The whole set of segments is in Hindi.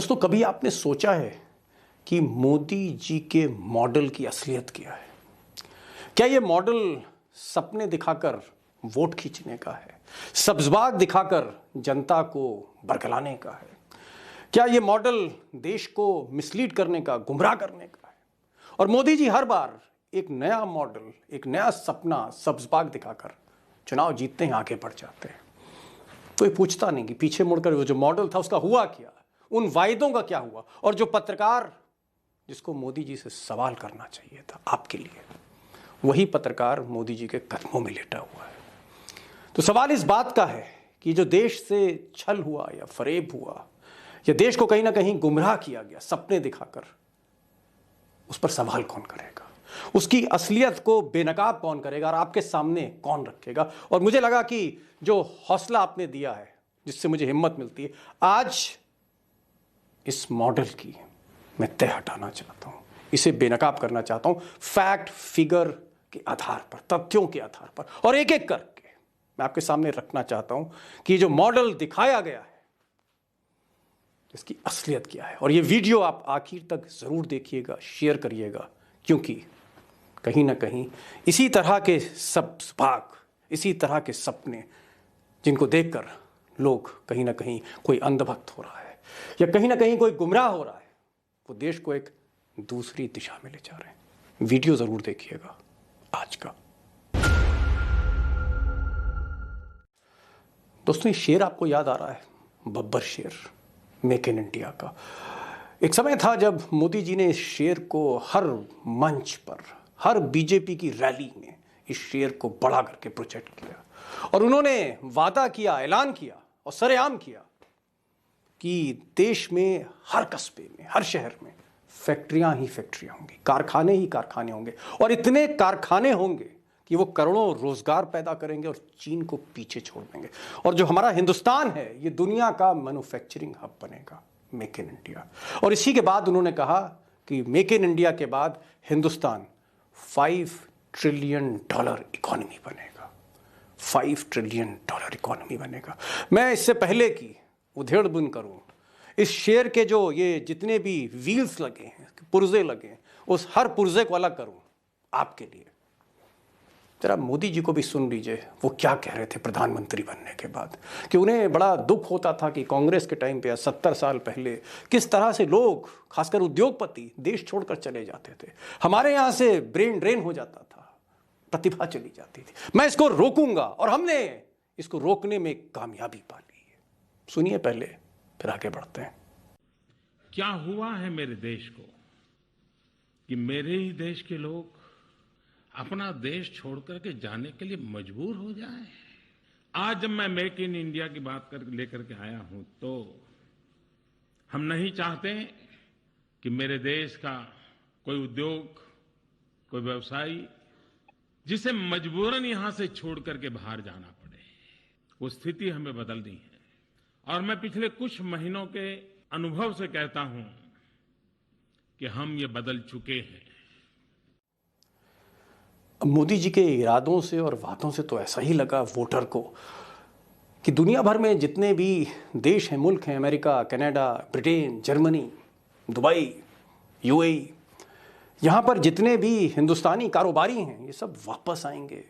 दोस्तों, कभी आपने सोचा है कि मोदी जी के मॉडल की असलियत क्या है? क्या ये मॉडल सपने दिखाकर वोट खींचने का है, सब्ज़बाग दिखाकर जनता को बरगलाने का है? क्या ये मॉडल देश को मिसलीड करने का, गुमराह करने का है? और मोदी जी हर बार एक नया मॉडल, एक नया सपना सब्ज़बाग दिखाकर चुनाव जीतते हैं, आगे बढ़ जाते हैं। कोई पूछता नहीं कि पीछे मुड़कर वो जो मॉडल था उसका हुआ क्या, उन वायदों का क्या हुआ, और जो पत्रकार जिसको मोदी जी से सवाल करना चाहिए था आपके लिए, वही पत्रकार मोदी जी के कदमों में लेटा हुआ है। तो सवाल इस बात का है कि जो देश से छल हुआ या फरेब हुआ, या देश को कहीं ना कहीं गुमराह किया गया सपने दिखाकर, उस पर सवाल कौन करेगा, उसकी असलियत को बेनकाब कौन करेगा और आपके सामने कौन रखेगा? और मुझे लगा कि जो हौसला आपने दिया है, जिससे मुझे हिम्मत मिलती है, आज इस मॉडल की मैं तय हटाना चाहता हूं, इसे बेनकाब करना चाहता हूं, फैक्ट फिगर के आधार पर, तथ्यों के आधार पर, और एक एक करके मैं आपके सामने रखना चाहता हूं कि जो मॉडल दिखाया गया है इसकी असलियत क्या है। और ये वीडियो आप आखिर तक जरूर देखिएगा, शेयर करिएगा, क्योंकि कहीं ना कहीं इसी तरह के सब्ज़बाग, इसी तरह के सपने जिनको देखकर लोग कहीं ना कहीं, कोई अंधभक्त हो रहा है या कहीं ना कहीं कोई गुमराह हो रहा है, वो देश को एक दूसरी दिशा में ले जा रहे हैं। वीडियो जरूर देखिएगा आज का। दोस्तों, ये शेर आपको याद आ रहा है, बब्बर शेर, मेक इन इंडिया का। एक समय था जब मोदी जी ने इस शेर को हर मंच पर, हर बीजेपी की रैली में इस शेर को बड़ा करके प्रोजेक्ट किया, और उन्होंने वादा किया, ऐलान किया और सरेआम किया कि देश में हर कस्बे में, हर शहर में फैक्ट्रियां ही फैक्ट्रियां होंगी, कारखाने ही कारखाने होंगे, और इतने कारखाने होंगे कि वो करोड़ों रोजगार पैदा करेंगे और चीन को पीछे छोड़ देंगे। और जो हमारा हिंदुस्तान है, ये दुनिया का मैन्युफैक्चरिंग हब बनेगा, मेक इन इंडिया। और इसी के बाद उन्होंने कहा कि मेक इन इंडिया के बाद हिंदुस्तान $5 ट्रिलियन इकोनॉमी बनेगा, $5 ट्रिलियन इकोनॉमी बनेगा। मैं इससे पहले की उधेड़-बुन करूं, इस शेर के जो ये जितने भी व्हील्स लगे हैं, पुर्जे लगे हैं, उस हर पुर्जे को अलग करूं आपके लिए। जरा मोदी जी को भी सुन लीजिए, वो क्या कह रहे थे प्रधानमंत्री बनने के बाद, कि उन्हें बड़ा दुख होता था कि कांग्रेस के टाइम पे 70 साल पहले किस तरह से लोग, खासकर उद्योगपति, देश छोड़कर चले जाते थे। हमारे यहाँ से ब्रेन ड्रेन हो जाता था, प्रतिभा चली जाती थी। मैं इसको रोकूंगा, और हमने इसको रोकने में कामयाबी पा ली है। सुनिए पहले, फिर आगे बढ़ते हैं। क्या हुआ है मेरे देश को कि मेरे ही देश के लोग अपना देश छोड़कर के जाने के लिए मजबूर हो जाएं? आज जब मैं मेक इन इंडिया की बात लेकर के आया हूं, तो हम नहीं चाहते कि मेरे देश का कोई उद्योग, कोई व्यवसायी जिसे मजबूरन यहां से छोड़ करके बाहर जाना पड़े, वो स्थिति हमें बदलनी है। और मैं पिछले कुछ महीनों के अनुभव से कहता हूं कि हम ये बदल चुके हैं। मोदी जी के इरादों से और वादों से तो ऐसा ही लगा वोटर को कि दुनिया भर में जितने भी देश हैं, मुल्क हैं, America, Canada, Britain, Germany, Dubai, UAE, यहाँ पर जितने भी हिंदुस्तानी कारोबारी हैं, ये सब वापस आएंगे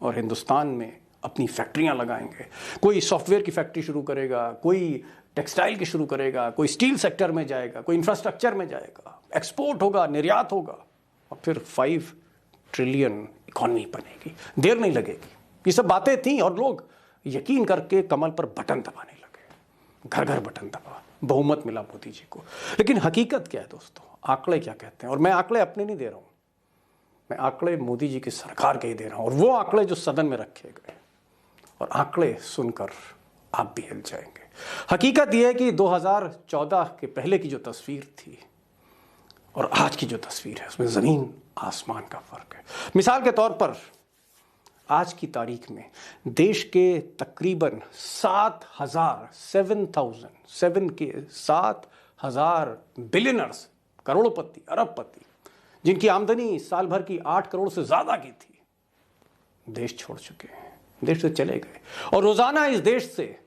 और हिंदुस्तान में अपनी फैक्ट्रियाँ लगाएंगे। कोई सॉफ्टवेयर की फैक्ट्री शुरू करेगा, कोई टेक्सटाइल की शुरू करेगा, कोई स्टील सेक्टर में जाएगा, कोई इंफ्रास्ट्रक्चर में जाएगा, एक्सपोर्ट होगा, निर्यात होगा, और फिर 5 ट्रिलियन इकोनॉमी बनेगी। देर नहीं लगेगी। ये सब बातें थी और लोग यकीन करके कमल पर बटन दबाने लगे, घर घर बटन दबा, बहुमत मिला मोदी जी को। लेकिन हकीकत क्या है दोस्तों, आंकड़े क्या कहते हैं? और मैं आंकड़े अपने नहीं दे रहा हूं, मैं आंकड़े मोदी जी की सरकार के ही दे रहा हूं, और वो आंकड़े जो सदन में रखे गए, और आंकड़े सुनकर आप भी हिल जाएंगे। हकीकत यह है कि 2014 के पहले की जो तस्वीर थी और आज की जो तस्वीर है, उसमें जमीन आसमान का फर्क है। मिसाल के तौर पर आज की तारीख में देश के तकरीबन 7,000 बिलियनर्स, करोड़पति, अरबपति, जिनकी आमदनी साल भर की 8 करोड़ से ज्यादा की थी, देश छोड़ चुके हैं, देश से चले गए। और रोजाना इस देश से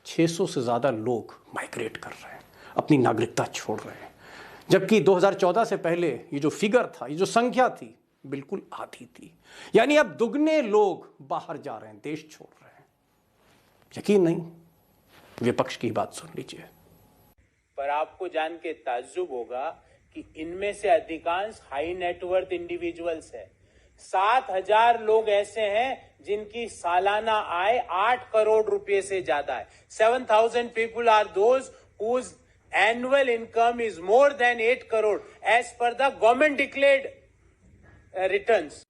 600 से ज्यादा लोग माइग्रेट कर रहे हैं, अपनी नागरिकता छोड़ रहे हैं, जबकि 2014 से पहले ये जो फिगर था, ये जो संख्या थी, बिल्कुल आधी थी। यानी अब दुगने लोग बाहर जा रहे हैं, देश छोड़ रहे हैं। यकीन नहीं? विपक्ष की बात सुन लीजिए। पर आपको जान के ताज्जुब होगा कि इनमें से अधिकांश हाई नेटवर्थ इंडिविजुअल्स है। 7,000 लोग ऐसे हैं जिनकी सालाना आय 8 करोड़ रुपए से ज्यादा है। 7,000 people are those whose annual income is more than 8 crore as per the government declared returns.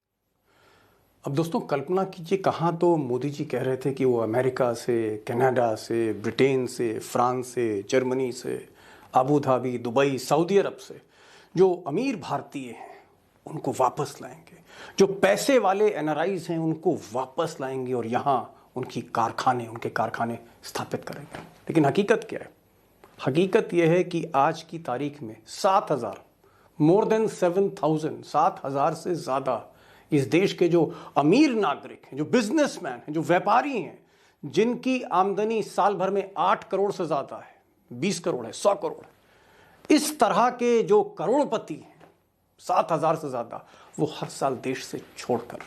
अब दोस्तों कल्पना कीजिए, कहाँ तो मोदी जी कह रहे थे कि वो अमेरिका से, कनाडा से, ब्रिटेन से, फ्रांस से, जर्मनी से, अबू धाबी, दुबई, सऊदी अरब से जो अमीर भारतीय हैं उनको वापस लाएंगे, जो पैसे वाले एनआरआईज हैं उनको वापस लाएंगे और यहाँ उनके कारखाने स्थापित करेंगे। लेकिन हकीकत क्या है? हकीकत यह है कि आज की तारीख में 7,000, मोर देन 7,000, 7,000 से ज़्यादा इस देश के जो अमीर नागरिक हैं, जो बिजनेसमैन हैं, जो व्यापारी हैं, जिनकी आमदनी साल भर में 8 करोड़ से ज़्यादा है, 20 करोड़ है, 100 करोड़ है, इस तरह के जो करोड़पति हैं 7,000 से ज़्यादा, वो हर साल देश से छोड़कर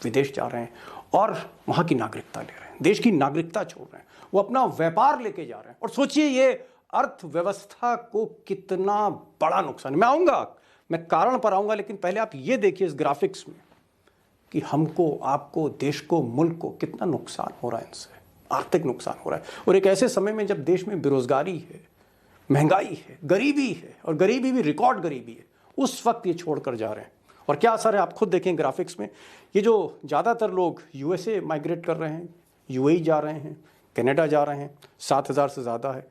विदेश जा रहे हैं और वहाँ की नागरिकता ले रहे हैं, देश की नागरिकता छोड़ रहे हैं, वो अपना व्यापार लेके जा रहे हैं। और सोचिए ये अर्थव्यवस्था को कितना बड़ा नुकसान है। मैं आऊँगा, मैं कारण पर आऊँगा, लेकिन पहले आप ये देखिए इस ग्राफिक्स में कि हमको, आपको, देश को, मुल्क को कितना नुकसान हो रहा है इनसे, आर्थिक नुकसान हो रहा है। और एक ऐसे समय में जब देश में बेरोजगारी है, महंगाई है, गरीबी है, और गरीबी भी रिकॉर्ड गरीबी है, उस वक्त ये छोड़कर जा रहे हैं। और क्या असर है आप खुद देखें ग्राफिक्स में। ये जो ज़्यादातर लोग यूएसए माइग्रेट कर रहे हैं, यूएई जा रहे हैं, कनाडा जा रहे हैं, 7,000 से ज़्यादा है।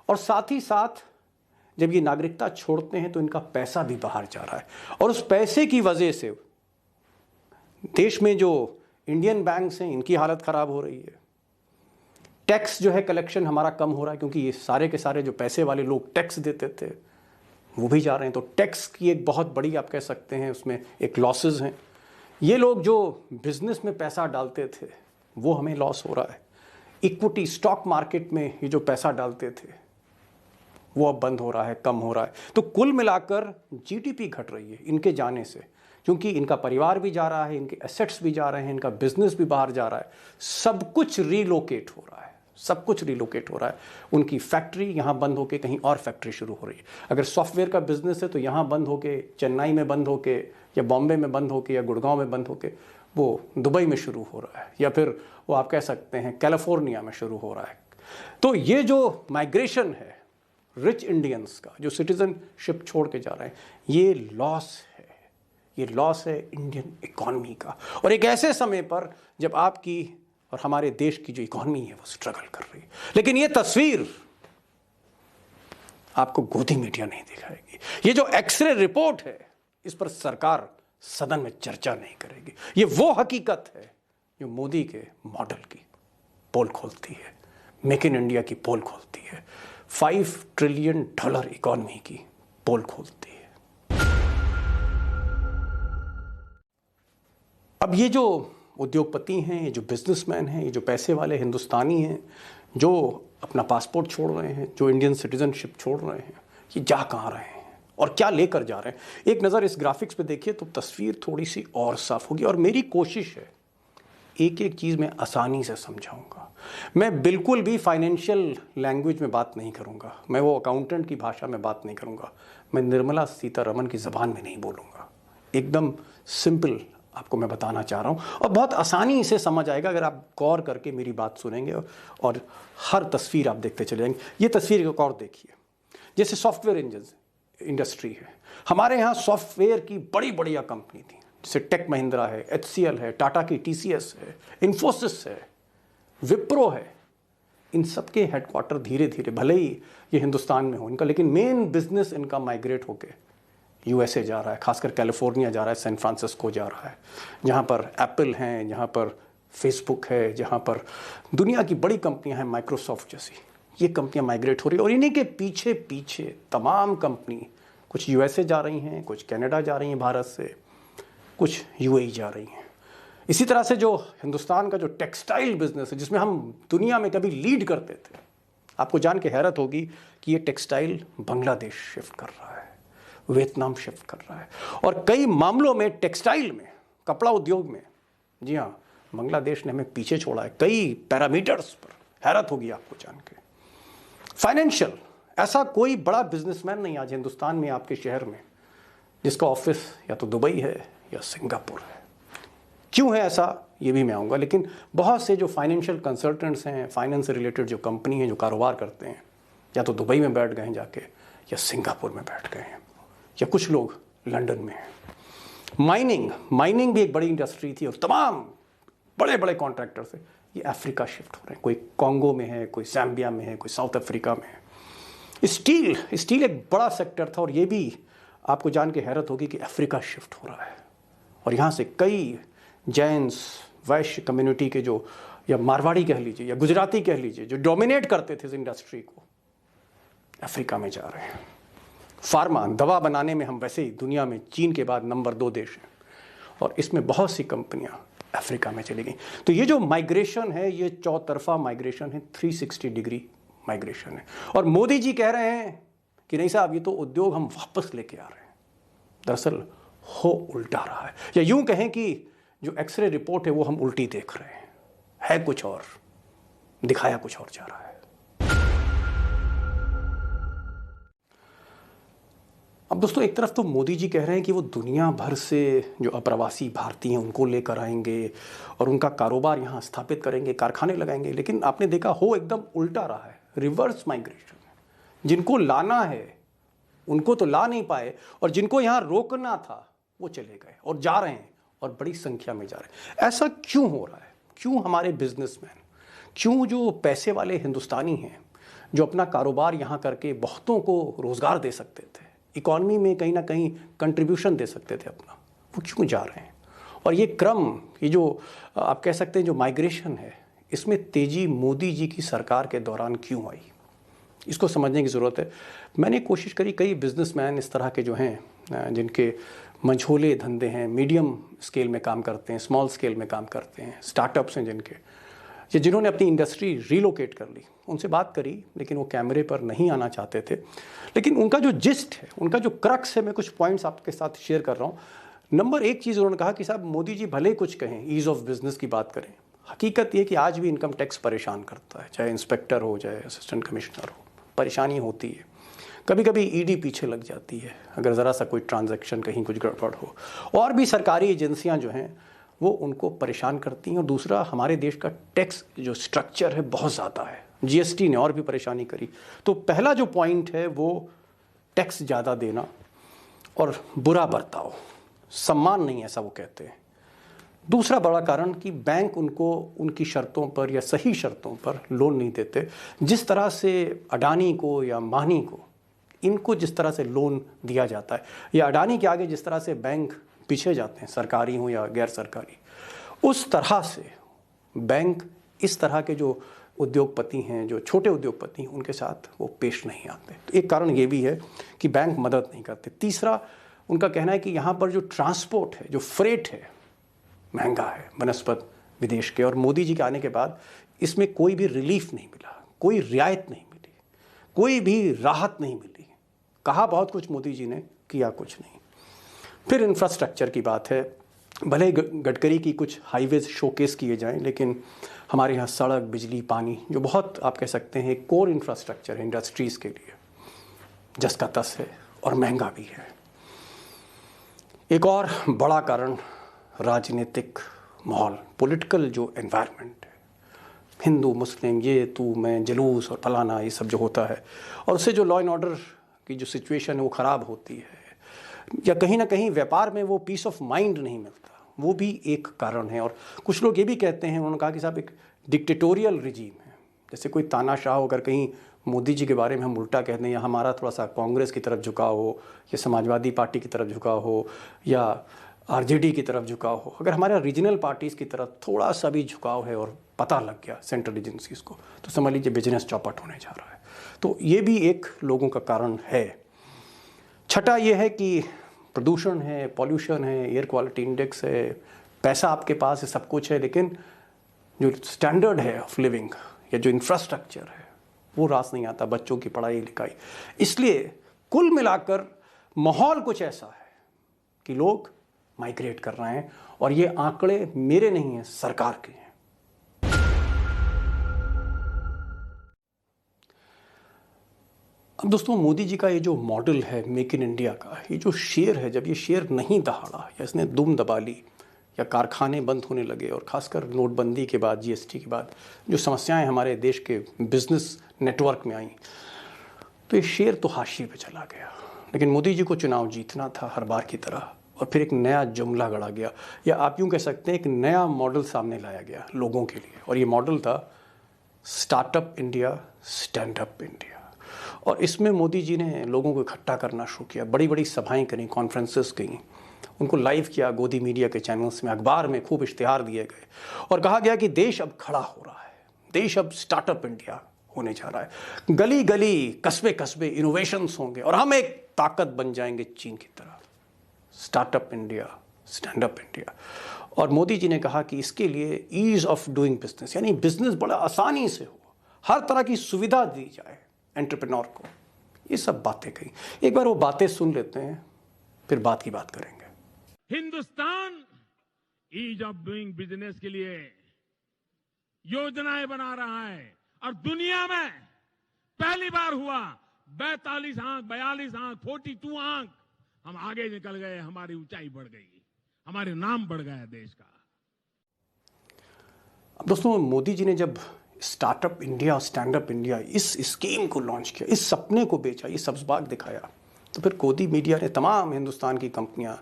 और साथ ही साथ जब ये नागरिकता छोड़ते हैं तो इनका पैसा भी बाहर जा रहा है, और उस पैसे की वजह से देश में जो इंडियन बैंक्स हैं इनकी हालत ख़राब हो रही है। टैक्स जो है कलेक्शन हमारा कम हो रहा है, क्योंकि ये सारे के सारे जो पैसे वाले लोग टैक्स देते थे वो भी जा रहे हैं। तो टैक्स की एक बहुत बड़ी, आप कह सकते हैं, उसमें एक लॉसेस हैं। ये लोग जो बिजनेस में पैसा डालते थे वो हमें लॉस हो रहा है। इक्विटी स्टॉक मार्केट में ये जो पैसा डालते थे वो अब बंद हो रहा है, कम हो रहा है। तो कुल मिलाकर जीडीपी घट रही है इनके जाने से, क्योंकि इनका परिवार भी जा रहा है, इनके एसेट्स भी जा रहे हैं, इनका बिजनेस भी बाहर जा रहा है, सब कुछ रिलोकेट हो रहा है, सब कुछ रिलोकेट हो रहा है। उनकी फैक्ट्री यहाँ बंद होके कहीं और फैक्ट्री शुरू हो रही है। अगर सॉफ्टवेयर का बिजनेस है तो यहाँ बंद होके, चेन्नई में बंद होके, या बॉम्बे में बंद होके, या गुड़गांव में बंद होके वो दुबई में शुरू हो रहा है, या फिर वो आप कह सकते हैं कैलिफोर्निया में शुरू हो रहा है। तो ये जो माइग्रेशन है रिच इंडियंस का, जो सिटीजनशिप छोड़ के जा रहे हैं, ये लॉस है, ये लॉस है इंडियन इकॉनमी का। और एक ऐसे समय पर जब आपकी और हमारे देश की जो इकॉनमी है वो स्ट्रगल कर रही है। लेकिन ये तस्वीर आपको गोदी मीडिया नहीं दिखाएगी। ये जो एक्सरे रिपोर्ट है इस पर सरकार सदन में चर्चा नहीं करेगी। ये वो हकीकत है जो मोदी के मॉडल की पोल खोलती है, मेक इन इंडिया की पोल खोलती है, $5 ट्रिलियन इकॉनमी की पोल खोलती है। अब ये जो उद्योगपति हैं, ये जो बिजनेसमैन हैं, ये जो पैसे वाले हिंदुस्तानी हैं, जो अपना पासपोर्ट छोड़ रहे हैं, जो इंडियन सिटीजनशिप छोड़ रहे हैं, ये जा कहाँ रहे हैं और क्या लेकर जा रहे हैं? एक नज़र इस ग्राफिक्स पे देखिए तो तस्वीर थोड़ी सी और साफ होगी। और मेरी कोशिश है एक एक चीज़ मैं आसानी से समझाऊंगा। मैं बिल्कुल भी फाइनेंशियल लैंग्वेज में बात नहीं करूंगा, मैं वो अकाउंटेंट की भाषा में बात नहीं करूंगा, मैं निर्मला सीतारमण की ज़बान में नहीं बोलूँगा। एकदम सिंपल आपको मैं बताना चाह रहा हूँ और बहुत आसानी से समझ आएगा अगर आप गौर करके मेरी बात सुनेंगे और हर तस्वीर आप देखते चले जाएंगे। ये तस्वीर एक और देखिए, जैसे सॉफ्टवेयर इंडस्ट्री है, हमारे यहाँ सॉफ्टवेयर की बड़ी बढ़िया कंपनी थी, जैसे टेक महिंद्रा है, HCL है, टाटा की TCS है, इन्फोसिस है, विप्रो है। इन सब के हेडक्वार्टर धीरे धीरे, भले ही ये हिंदुस्तान में हो इनका, लेकिन मेन बिजनेस इनका माइग्रेट होके USA जा रहा है, खासकर कैलिफोर्निया जा रहा है, सैन फ्रांसिस्को जा रहा है, जहाँ पर एप्पल हैं, जहाँ पर फेसबुक है, जहाँ पर दुनिया की बड़ी कंपनियाँ हैं, माइक्रोसॉफ्ट जैसी, ये कंपनियाँ माइग्रेट हो रही है। और इन्हीं के पीछे पीछे तमाम कंपनी, कुछ USA जा रही हैं, कुछ कनाडा जा रही हैं भारत से, कुछ UAE जा रही हैं। इसी तरह से जो हिंदुस्तान का जो टेक्सटाइल बिजनेस है, जिसमें हम दुनिया में कभी लीड करते थे, आपको जान के हैरत होगी कि ये टेक्सटाइल बांग्लादेश शिफ्ट कर रहा है, वियतनाम शिफ्ट कर रहा है, और कई मामलों में टेक्सटाइल में, कपड़ा उद्योग में, जी हाँ, बांग्लादेश ने हमें पीछे छोड़ा है कई पैरामीटर्स पर। हैरत होगी आपको जान के। फाइनेंशियल, ऐसा कोई बड़ा बिजनेसमैन नहीं आज हिंदुस्तान में आपके शहर में जिसका ऑफिस या तो दुबई है या सिंगापुर है। क्यों है ऐसा, ये भी मैं आऊँगा। लेकिन बहुत से जो फाइनेंशियल कंसल्टेंट्स हैं, फाइनेंस से रिलेटेड जो कंपनी हैं, जो कारोबार करते हैं, या तो दुबई में बैठ गए हैं जाके, या सिंगापुर में बैठ गए हैं, या कुछ लोग लंदन में हैं। माइनिंग भी एक बड़ी इंडस्ट्री थी, और तमाम बड़े बड़े कॉन्ट्रैक्टर से ये अफ्रीका शिफ्ट हो रहे हैं। कोई कॉन्गो में है, कोई ज़ैम्बिया में है, कोई साउथ अफ्रीका में है। स्टील एक बड़ा सेक्टर था, और ये भी आपको जान के हैरत होगी कि अफ्रीका शिफ्ट हो रहा है। और यहाँ से कई जैन्स, वैश्य कम्युनिटी के जो, या मारवाड़ी कह लीजिए या गुजराती कह लीजिए, जो डोमिनेट करते थे इस इंडस्ट्री को, अफ्रीका में जा रहे हैं। फार्मा, दवा बनाने में हम वैसे ही दुनिया में चीन के बाद नंबर 2 देश हैं, और इसमें बहुत सी कंपनियां अफ्रीका में चली गई। तो ये जो माइग्रेशन है, ये चौतरफा माइग्रेशन है, 360 डिग्री माइग्रेशन है। और मोदी जी कह रहे हैं कि नहीं साहब, ये तो उद्योग हम वापस लेके आ रहे हैं। दरअसल हो उल्टा रहा है, या यूं कहें कि जो एक्सरे रिपोर्ट है वो हम उल्टी देख रहे हैं, है कुछ और, दिखाया कुछ और जा रहा है। अब दोस्तों, एक तरफ तो मोदी जी कह रहे हैं कि वो दुनिया भर से जो अप्रवासी भारतीय हैं उनको लेकर आएंगे और उनका कारोबार यहाँ स्थापित करेंगे, कारखाने लगाएंगे। लेकिन आपने देखा हो एकदम उल्टा रहा है, रिवर्स माइग्रेशन। जिनको लाना है उनको तो ला नहीं पाए, और जिनको यहाँ रोकना था वो चले गए और जा रहे हैं, और बड़ी संख्या में जा रहे हैं। ऐसा क्यों हो रहा है? क्यों हमारे बिजनेसमैन, क्यों जो पैसे वाले हिंदुस्तानी हैं, जो अपना कारोबार यहाँ करके बहुतों को रोज़गार दे सकते थे, इकॉनमी में कहीं ना कहीं कंट्रीब्यूशन दे सकते थे अपना, वो क्यों जा रहे हैं? और ये क्रम, ये जो आप कह सकते हैं जो माइग्रेशन है, इसमें तेज़ी मोदी जी की सरकार के दौरान क्यों आई, इसको समझने की ज़रूरत है। मैंने कोशिश करी, कई बिजनेसमैन इस तरह के जो हैं, जिनके मंझोले धंधे हैं, मीडियम स्केल में काम करते हैं, स्मॉल स्केल में काम करते हैं, स्टार्टअप्स हैं जिनके, या जिन्होंने अपनी इंडस्ट्री रीलोकेट कर ली, उनसे बात करी, लेकिन वो कैमरे पर नहीं आना चाहते थे। लेकिन उनका जो जिस्ट है, उनका जो क्रक्स है, मैं कुछ पॉइंट्स आपके साथ शेयर कर रहा हूँ। नंबर 1 चीज़ उन्होंने कहा कि साहब, मोदी जी भले कुछ कहें, ईज़ ऑफ बिजनेस की बात करें, हकीकत ये कि आज भी इनकम टैक्स परेशान करता है, चाहे इंस्पेक्टर हो, चाहे असिस्टेंट कमिश्नर हो, परेशानी होती है। कभी कभी ईडी पीछे लग जाती है अगर ज़रा सा कोई ट्रांजैक्शन कहीं कुछ गड़बड़ हो, और भी सरकारी एजेंसियां जो हैं वो उनको परेशान करती हैं। और दूसरा, हमारे देश का टैक्स जो स्ट्रक्चर है बहुत ज़्यादा है, जीएसटी ने और भी परेशानी करी। तो पहला जो पॉइंट है वो टैक्स ज़्यादा देना और बुरा बर्ताव, सम्मान नहीं, ऐसा वो कहते हैं। दूसरा बड़ा कारण कि बैंक उनको उनकी शर्तों पर या सही शर्तों पर लोन नहीं देते। जिस तरह से अडानी को या मानी को, इनको जिस तरह से लोन दिया जाता है, या अडानी के आगे जिस तरह से बैंक पीछे जाते हैं, सरकारी हो या गैर सरकारी, उस तरह से बैंक इस तरह के जो उद्योगपति हैं, जो छोटे उद्योगपति हैं, उनके साथ वो पेश नहीं आते। तो एक कारण ये भी है कि बैंक मदद नहीं करते। तीसरा, उनका कहना है कि यहाँ पर जो ट्रांसपोर्ट है, जो फ्रेट है, महंगा है बनस्पत विदेश के। और मोदी जी के आने के बाद इसमें कोई भी रिलीफ नहीं मिला, कोई रियायत नहीं मिली, कोई भी राहत नहीं मिली। कहा बहुत कुछ मोदी जी ने, किया कुछ नहीं। फिर इंफ्रास्ट्रक्चर की बात है, भले गडकरी की कुछ हाईवेज शोकेस किए जाएं, लेकिन हमारे यहाँ सड़क, बिजली, पानी, जो बहुत आप कह सकते हैं कोर इंफ्रास्ट्रक्चर है इंडस्ट्रीज़ के लिए, जस का तस है और महंगा भी है। एक और बड़ा कारण राजनीतिक माहौल, पॉलिटिकल जो एनवायरनमेंट है, हिंदू मुस्लिम, ये तू मैं, जुलूस और फलाना, ये सब जो होता है, और उससे जो लॉ एंड ऑर्डर की जो सिचुएशन है वो ख़राब होती है, या कहीं ना कहीं व्यापार में वो पीस ऑफ माइंड नहीं मिलता, वो भी एक कारण है। और कुछ लोग ये भी कहते हैं, उन्होंने कहा कि साहब एक डिक्टेटोरियल रिजीम है, जैसे कोई तानाशाह हो, अगर कहीं मोदी जी के बारे में हम उल्टा कहते हैं, या हमारा थोड़ा सा कांग्रेस की तरफ झुकाव हो, या समाजवादी पार्टी की तरफ झुकाव हो, या आरजेडी की तरफ झुकाव हो, अगर हमारे रीजनल पार्टीज़ की तरफ थोड़ा सा भी झुकाव है और पता लग गया सेंट्रल एजेंसीज़ को, तो समझ लीजिए बिजनेस चौपट होने जा रहा है। तो ये भी एक लोगों का कारण है। छठा ये है कि प्रदूषण है, पॉल्यूशन है, एयर क्वालिटी इंडेक्स है, पैसा आपके पास है, सब कुछ है, लेकिन जो स्टैंडर्ड है ऑफ लिविंग या जो इंफ्रास्ट्रक्चर है वो रास नहीं आता, बच्चों की पढ़ाई लिखाई। इसलिए कुल मिलाकर माहौल कुछ ऐसा है कि लोग माइग्रेट कर रहे हैं, और ये आंकड़े मेरे नहीं हैं, सरकार के हैं। अब दोस्तों, मोदी जी का ये जो मॉडल है मेक इन इंडिया का, ये जो शेयर है, जब ये शेयर नहीं दहाड़ा या इसने दुम दबा ली या कारखाने बंद होने लगे, और खासकर नोटबंदी के बाद, जीएसटी के बाद जो समस्याएं हमारे देश के बिजनेस नेटवर्क में आई, तो ये शेयर तो हाशिए पे चला गया। लेकिन मोदी जी को चुनाव जीतना था हर बार की तरह, और फिर एक नया जुमला गढ़ा गया, या आप यूँ कह सकते हैं एक नया मॉडल सामने लाया गया लोगों के लिए, और ये मॉडल था startup India, stand up India. और इसमें मोदी जी ने लोगों को इकट्ठा करना शुरू किया, बड़ी बड़ी सभाएं करी, कॉन्फ्रेंसेस कहीं, उनको लाइव किया गोदी मीडिया के चैनल्स में, अखबार में खूब इश्तिहार दिए गए, और कहा गया कि देश अब खड़ा हो रहा है, देश अब स्टार्टअप इंडिया होने जा रहा है, गली गली, कस्बे कस्बे इनोवेशंस होंगे, और हम एक ताकत बन जाएंगे चीन की तरह। Startup India, stand up India. और मोदी जी ने कहा कि इसके लिए ईज ऑफ डूइंग बिजनेस, यानी बिजनेस बड़ा आसानी से हो, हर तरह की सुविधा दी जाए एंटरप्रेन्योर को, ये सब बातें कही। एक बार वो बातें सुन लेते हैं, फिर बात की बात करेंगे। Hindustan ease of doing business के लिए योजनाएं बना रहा है, और दुनिया में पहली बार हुआ 42 अंक, 42 अंक, 42 अंक, हम आगे निकल गए, हमारी ऊंचाई बढ़ गई, हमारे नाम बढ़ गया देश का। अब दोस्तों, मोदी जी ने जब startup India, stand up India इस स्कीम को लॉन्च किया, इस सपने को बेचा, ये सब्ज़बाग दिखाया, तो फिर गोदी मीडिया ने तमाम हिंदुस्तान की कंपनियां,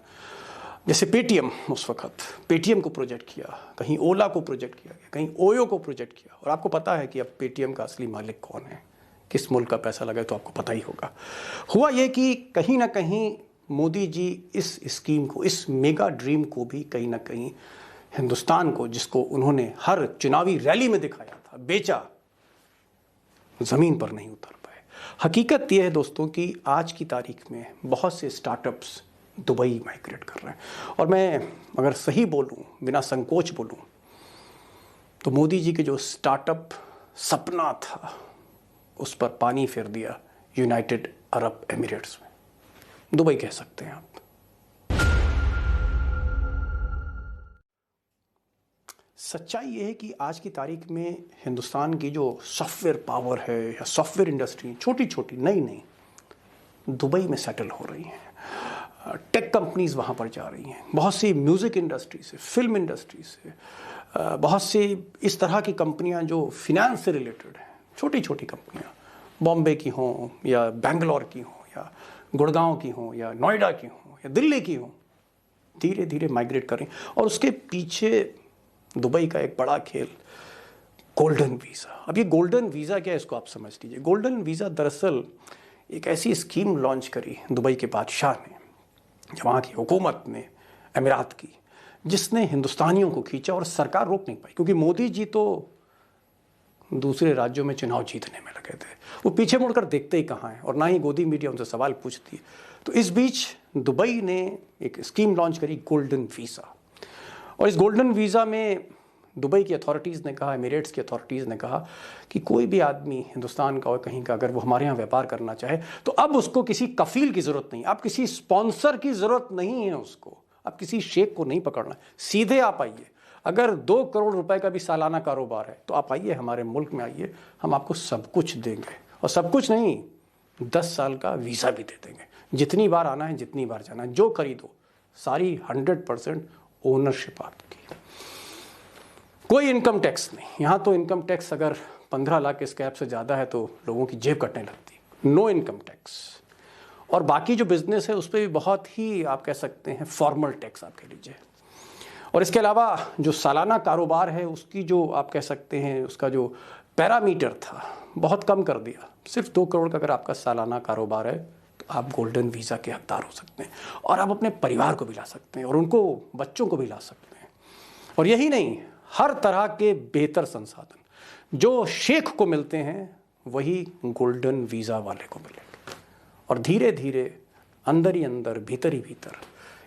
जैसे पेटीएम, उस वक्त पेटीएम को प्रोजेक्ट किया, कहीं ओला को प्रोजेक्ट किया गया, कहीं ओयो को प्रोजेक्ट किया। और आपको पता है कि अब पेटीएम का असली मालिक कौन है, किस मुल्क का पैसा लगा है, तो आपको पता ही होगा। हुआ ये कि कहीं ना कहीं मोदी जी इस स्कीम को, इस मेगा ड्रीम को भी कहीं ना कहीं हिंदुस्तान को, जिसको उन्होंने हर चुनावी रैली में दिखाया था, बेचा, ज़मीन पर नहीं उतर पाए। हकीकत यह है दोस्तों कि आज की तारीख में बहुत से स्टार्टअप्स दुबई माइग्रेट कर रहे हैं। और मैं अगर सही बोलूं, बिना संकोच बोलूं, तो मोदी जी के जो स्टार्टअप सपना था, उस पर पानी फेर दिया यूनाइटेड अरब एमिरेट्स में, दुबई कह सकते हैं आप। सच्चाई ये है कि आज की तारीख में हिंदुस्तान की जो सॉफ्टवेयर पावर है, या सॉफ्टवेयर इंडस्ट्री, छोटी छोटी नई नई दुबई में सेटल हो रही हैं। टेक कंपनीज वहाँ पर जा रही हैं, बहुत सी म्यूज़िक इंडस्ट्री से, फिल्म इंडस्ट्री से, बहुत सी इस तरह की कंपनियाँ जो फिनेंस से रिलेटेड हैं, छोटी छोटी कंपनियाँ, बॉम्बे की हों या बेंगलोर की हों या गुड़गांव की हों या नोएडा की हों या दिल्ली की हों, धीरे धीरे माइग्रेट कर रही हैं। और उसके पीछे दुबई का एक बड़ा खेल, गोल्डन वीज़ा। अब ये गोल्डन वीज़ा क्या है, इसको आप समझ लीजिए। गोल्डन वीज़ा दरअसल एक ऐसी स्कीम लॉन्च करी दुबई के बादशाह ने, वहाँ की हुकूमत ने, अमीरात की, जिसने हिंदुस्तानियों को खींचा, और सरकार रोक नहीं पाई, क्योंकि मोदी जी तो दूसरे राज्यों में चुनाव जीतने में लगे थे, वो पीछे मुड़कर देखते ही कहाँ हैं, और ना ही गोदी मीडिया उनसे सवाल पूछती है। तो इस बीच दुबई ने एक स्कीम लॉन्च करी, गोल्डन वीज़ा। और इस गोल्डन वीज़ा में दुबई की अथॉरिटीज़ ने कहा, एमिरेट्स की अथॉरिटीज़ ने कहा कि कोई भी आदमी हिंदुस्तान का और कहीं का अगर वो हमारे यहाँ व्यापार करना चाहे, तो अब उसको किसी कफील की ज़रूरत नहीं, अब किसी स्पॉन्सर की ज़रूरत नहीं है उसको, अब किसी शेख को नहीं पकड़ना, सीधे आप आइए। अगर 2 करोड़ रुपए का भी सालाना कारोबार है, तो आप आइए, हमारे मुल्क में आइए, हम आपको सब कुछ देंगे, और सब कुछ नहीं, 10 साल का वीज़ा भी दे देंगे, जितनी बार आना है, जितनी बार जाना है, जो खरीदो, सारी 100% ओनरशिप आपकी, कोई इनकम टैक्स नहीं। यहाँ तो इनकम टैक्स अगर 15 लाख के स्कैप से ज़्यादा है तो लोगों की जेब कटने लगती, नो इनकम टैक्स। और बाकी जो बिजनेस है उस पर भी बहुत ही, आप कह सकते हैं, फॉर्मल टैक्स आप कह लीजिए। और इसके अलावा जो सालाना कारोबार है, उसकी जो आप कह सकते हैं, उसका जो पैरामीटर था, बहुत कम कर दिया। सिर्फ 2 करोड़ का अगर आपका सालाना कारोबार है, तो आप गोल्डन वीज़ा के हकदार हो सकते हैं, और आप अपने परिवार को भी ला सकते हैं, और उनको, बच्चों को भी ला सकते हैं। और यही नहीं, हर तरह के बेहतर संसाधन जो शेख को मिलते हैं, वही गोल्डन वीज़ा वाले को मिलेंगे। और धीरे धीरे अंदर ही अंदर, भीतर ही भीतर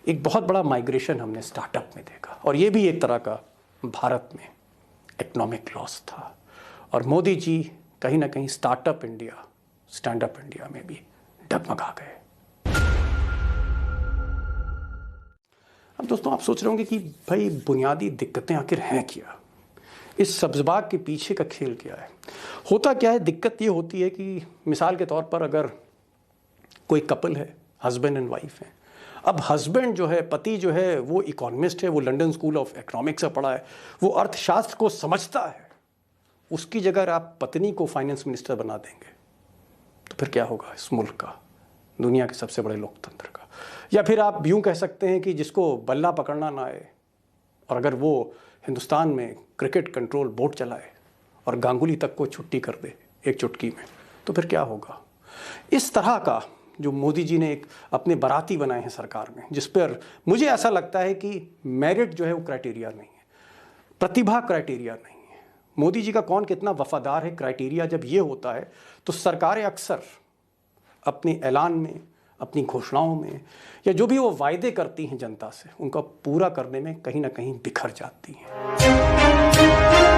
एक बहुत बड़ा माइग्रेशन हमने स्टार्टअप में देखा, और ये भी एक तरह का भारत में इकोनॉमिक लॉस था। और मोदी जी कहीं ना कहीं startup India, stand up India में भी डगमगा गए। अब दोस्तों आप सोच रहे होंगे कि भाई बुनियादी दिक्कतें आखिर हैं क्या, इस सब्ज़बाग के पीछे का खेल क्या है। होता क्या है, दिक्कत ये होती है कि मिसाल के तौर पर अगर कोई कपल है, हस्बैंड एंड वाइफ है, अब हस्बैंड जो है, पति जो है, वो इकोनॉमिस्ट है, वो लंदन स्कूल ऑफ इकोनॉमिक्स से पढ़ा है, वो अर्थशास्त्र को समझता है, उसकी जगह आप पत्नी को फाइनेंस मिनिस्टर बना देंगे तो फिर क्या होगा इस मुल्क का, दुनिया के सबसे बड़े लोकतंत्र का। या फिर आप यूँ कह सकते हैं कि जिसको बल्ला पकड़ना ना आए और अगर वो हिंदुस्तान में क्रिकेट कंट्रोल बोर्ड चलाए और गांगुली तक को छुट्टी कर दे एक चुटकी में, तो फिर क्या होगा। इस तरह का जो मोदी जी ने एक अपने बाराती बनाए हैं सरकार में, जिस पर मुझे ऐसा लगता है कि मेरिट जो है वो क्राइटेरिया नहीं है, प्रतिभा क्राइटेरिया नहीं है। मोदी जी का कौन कितना वफादार है क्राइटेरिया जब ये होता है तो सरकारें अक्सर अपने ऐलान में, अपनी घोषणाओं में, या जो भी वो वायदे करती हैं जनता से, उनका पूरा करने में कहीं ना कहीं बिखर जाती हैं।